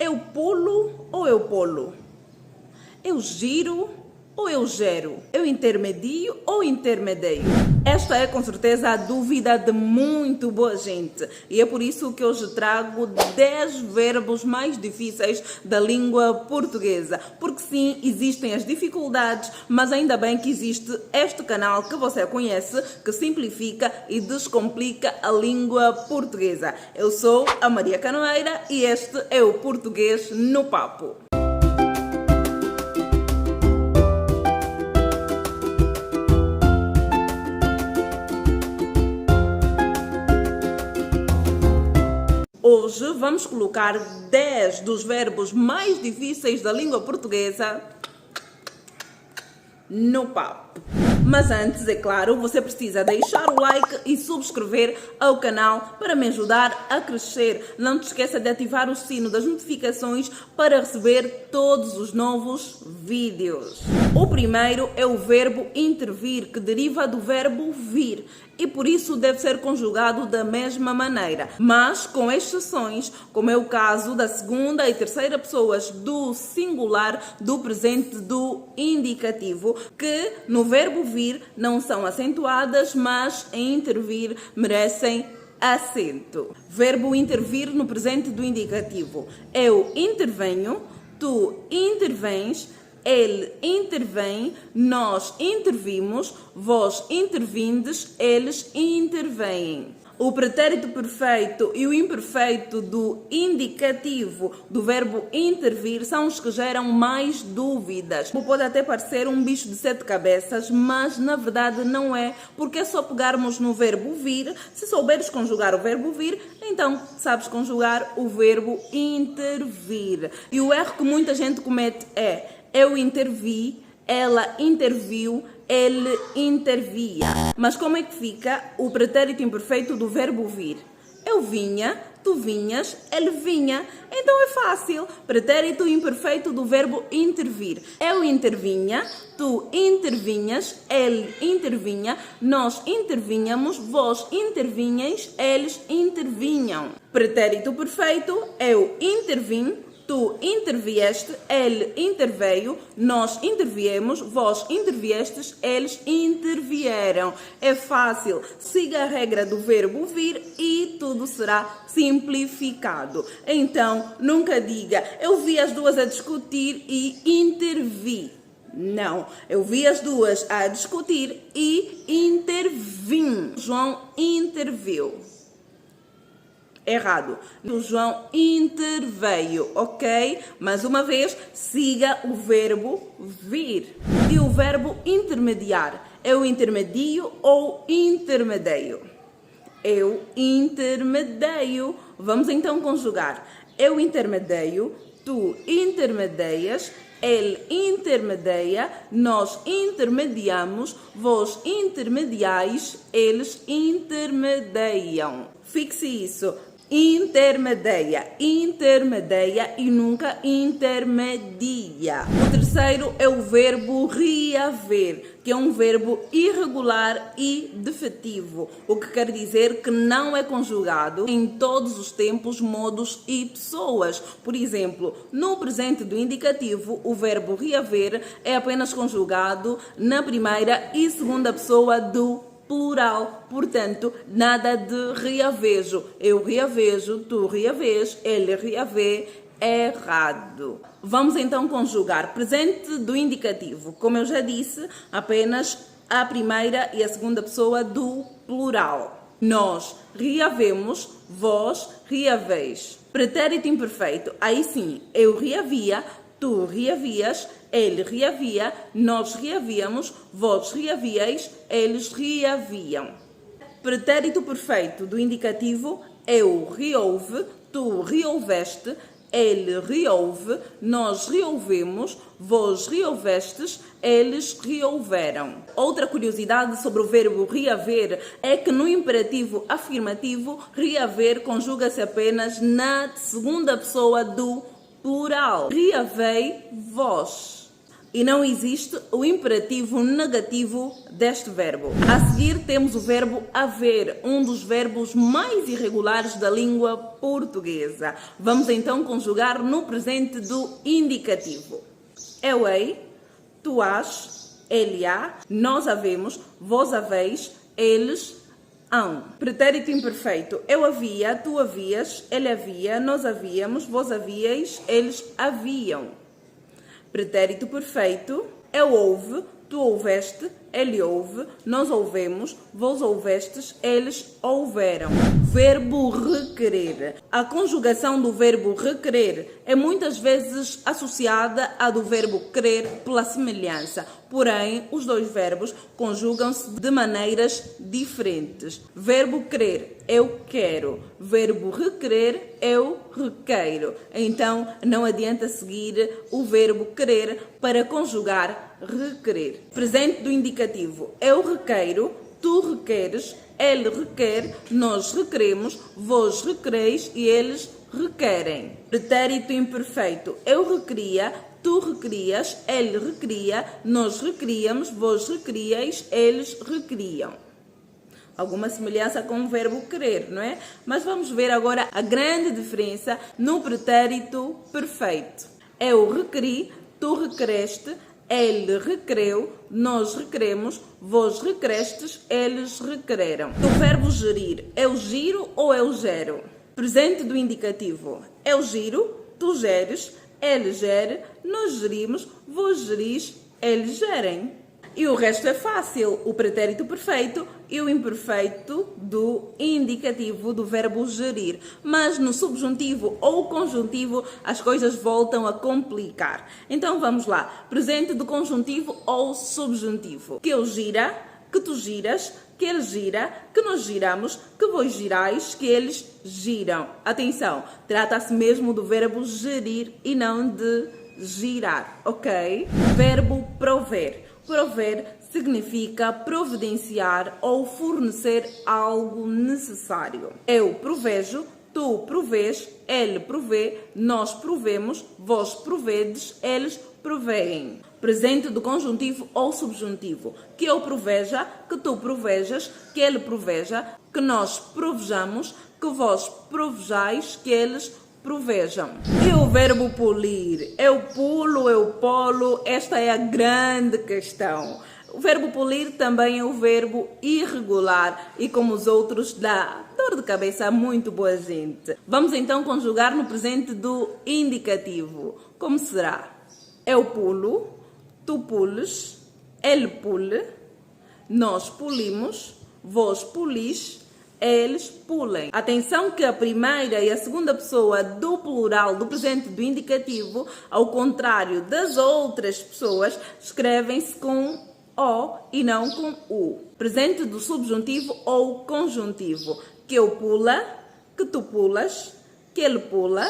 Eu pulo ou eu polo? Eu giro ou eu gero? Eu intermedio ou intermedeio? Esta é com certeza a dúvida de muito boa gente e é por isso que hoje trago 10 verbos mais difíceis da língua portuguesa. Porque sim, existem as dificuldades, mas ainda bem que existe este canal que você conhece, que simplifica e descomplica a língua portuguesa. Eu sou a Maria Canoeira e este é o Português no Papo. Hoje vamos colocar 10 dos verbos mais difíceis da língua portuguesa no papo. Mas antes, é claro, você precisa deixar o like e subscrever ao canal para me ajudar a crescer. Não te esqueça de ativar o sino das notificações para receber todos os novos vídeos. O primeiro é o verbo intervir, que deriva do verbo vir e por isso deve ser conjugado da mesma maneira, mas com exceções, como é o caso da segunda e terceira pessoas do singular do presente do indicativo, que no verbo vir não são acentuadas, mas em intervir merecem acento. Verbo intervir no presente do indicativo. Eu intervenho, tu intervens, ele intervém, nós intervimos, vós intervindes, eles intervêm. O pretérito perfeito e o imperfeito do indicativo do verbo intervir são os que geram mais dúvidas. Pode até parecer um bicho de 7 cabeças, mas na verdade não é, porque é só pegarmos no verbo vir. Se souberes conjugar o verbo vir, então sabes conjugar o verbo intervir. E o erro que muita gente comete é: eu intervi, ela interviu, ele intervia. Mas como é que fica o pretérito imperfeito do verbo vir? Eu vinha, tu vinhas, ele vinha. Então é fácil. Pretérito imperfeito do verbo intervir. Eu intervinha, tu intervinhas, ele intervinha, nós intervinhamos, vós intervinhas, eles intervinham. Pretérito perfeito, eu intervim, tu intervieste, ele interveio, nós interviemos, vós interviestes, eles intervieram. É fácil. Siga a regra do verbo vir e tudo será simplificado. Então, nunca diga: eu vi as duas a discutir e intervi. Não, eu vi as duas a discutir e intervim. João interviu. Errado. O João interveio, ok? Mais uma vez, siga o verbo vir. E o verbo intermediar. Eu intermedio ou intermedeio? Eu intermedeio. Vamos então conjugar. Eu intermedeio, tu intermedias, ele intermedia, nós intermediamos, vós intermediais, eles intermediam. Fixe isso. Intermedia e nunca intermedia. O terceiro é o verbo reaver, que é um verbo irregular e defetivo, o que quer dizer que não é conjugado em todos os tempos, modos e pessoas. Por exemplo, no presente do indicativo, o verbo reaver é apenas conjugado na primeira e segunda pessoa do plural, portanto, nada de reavejo. Eu reavejo, tu reavês, ele reavê. Errado. Vamos então conjugar presente do indicativo. Como eu já disse, apenas a primeira e a segunda pessoa do plural. Nós reavemos, vós reaveis. Pretérito imperfeito. Aí sim, eu reavia, tu reavias, ele reavia, nós reavíamos, vós reavíeis, eles reaviam. Pretérito perfeito do indicativo. Eu reouve, tu reouveste, ele reouve, nós reouvemos, vós reouvestes, eles reouveram. Outra curiosidade sobre o verbo reaver é que no imperativo afirmativo, reaver conjuga-se apenas na segunda pessoa do plural. Reavei vós. e não existe o imperativo negativo deste verbo. A seguir temos o verbo haver, um dos verbos mais irregulares da língua portuguesa. Vamos então conjugar no presente do indicativo. Eu hei, tu has, ele há, nós havemos, vós haveis, eles hão. Pretérito imperfeito. Eu havia, tu havias, ele havia, nós havíamos, vós havíeis, eles haviam. Pretérito perfeito. Eu houve, tu houveste, ele houve, nós houvemos, vós houvestes, eles houveram. Verbo requerer. A conjugação do verbo requerer é muitas vezes associada à do verbo querer pela semelhança. Porém, os dois verbos conjugam-se de maneiras diferentes. Verbo querer, eu quero. Verbo requerer, eu requeiro. Então, não adianta seguir o verbo querer para conjugar requerer. Presente do indicativo. Eu requeiro, tu requeres, ele requer, nós requeremos, vós requereis e eles requerem. Pretérito imperfeito. Eu requeria, tu requerias, ele requeria, nós requeríamos, vós requeríeis, eles requeriam. Alguma semelhança com o verbo querer, não é? Mas vamos ver agora a grande diferença no pretérito perfeito. Eu requeri, tu requereste, ele requereu, nós requeremos, vós requerestes, eles requereram. Do verbo gerir, eu giro ou eu gero? Presente do indicativo. Eu giro, tu geres, ele gere, nós gerimos, vós geris, eles gerem. E o resto é fácil, o pretérito perfeito e o imperfeito do indicativo do verbo gerir. Mas no subjuntivo ou conjuntivo as coisas voltam a complicar. Então vamos lá, presente do conjuntivo ou subjuntivo. Que eu gira, que tu giras, que ele gira, que nós giramos, que vós girais, que eles giram. Atenção, trata-se mesmo do verbo gerir e não de girar, ok? Verbo prover. Prover significa providenciar ou fornecer algo necessário. Eu provejo, tu provês, ele provê, nós provemos, vós provedes, eles proveem. Presente do conjuntivo ou subjuntivo. Que eu proveja, que tu provejas, que ele proveja, que nós provejamos, que vós provejais, que eles provejam. E o verbo polir? Eu pulo, eu polo, esta é a grande questão. O verbo polir também é o verbo irregular e como os outros dá dor de cabeça a muito boa gente. Vamos então conjugar no presente do indicativo. Como será? Eu pulo, tu pules, ele pule, nós pulimos, vós pulis, eles pulem. Atenção que a primeira e a segunda pessoa do plural do presente do indicativo, ao contrário das outras pessoas, escrevem-se com O e não com U. Presente do subjuntivo ou conjuntivo. Que eu pula, que tu pulas, que ele pula,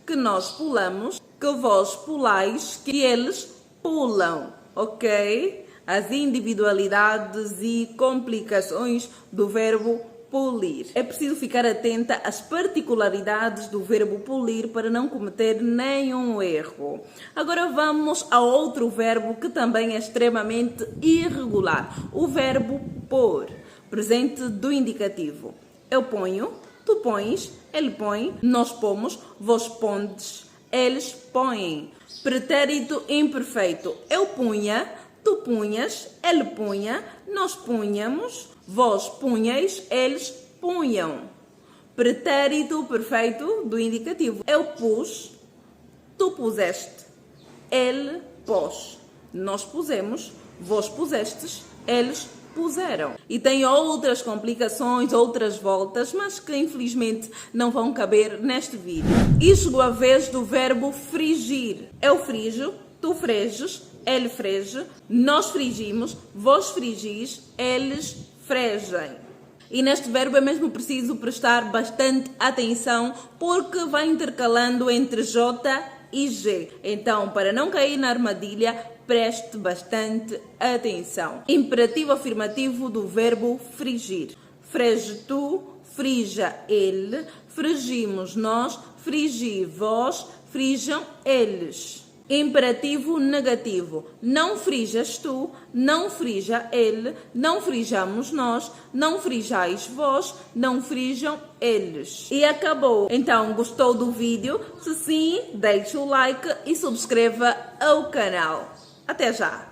que nós pulamos, que vós pulais, que eles pulam. Ok? As individualidades e complicações do verbo polir. É preciso ficar atenta às particularidades do verbo polir para não cometer nenhum erro. Agora vamos a outro verbo que também é extremamente irregular. O verbo pôr, presente do indicativo. Eu ponho, tu pões, ele põe, nós pomos, vós pondes, eles põem. Pretérito imperfeito. Eu punha, tu punhas, ele punha, nós punhamos, vós punhais, eles punham. Pretérito perfeito do indicativo. Eu pus, tu puseste, ele pôs. Nós pusemos, vós pusestes, eles puseram. E tem outras complicações, outras voltas, mas que infelizmente não vão caber neste vídeo. E chegou a vez do verbo frigir. Eu frijo, tu freges, ele frege, nós frigimos, vós frigis, eles fregem. E neste verbo é mesmo preciso prestar bastante atenção porque vai intercalando entre J e G. Então, para não cair na armadilha, preste bastante atenção. Imperativo afirmativo do verbo frigir. Frege tu, frija ele, frigimos nós, frigi vós, frijam eles. Imperativo negativo. Não frijas tu, não frija ele, não frijamos nós, não frijais vós, não frijam eles. E acabou. Então, gostou do vídeo? Se sim, deixe o like e subscreva ao canal. Até já!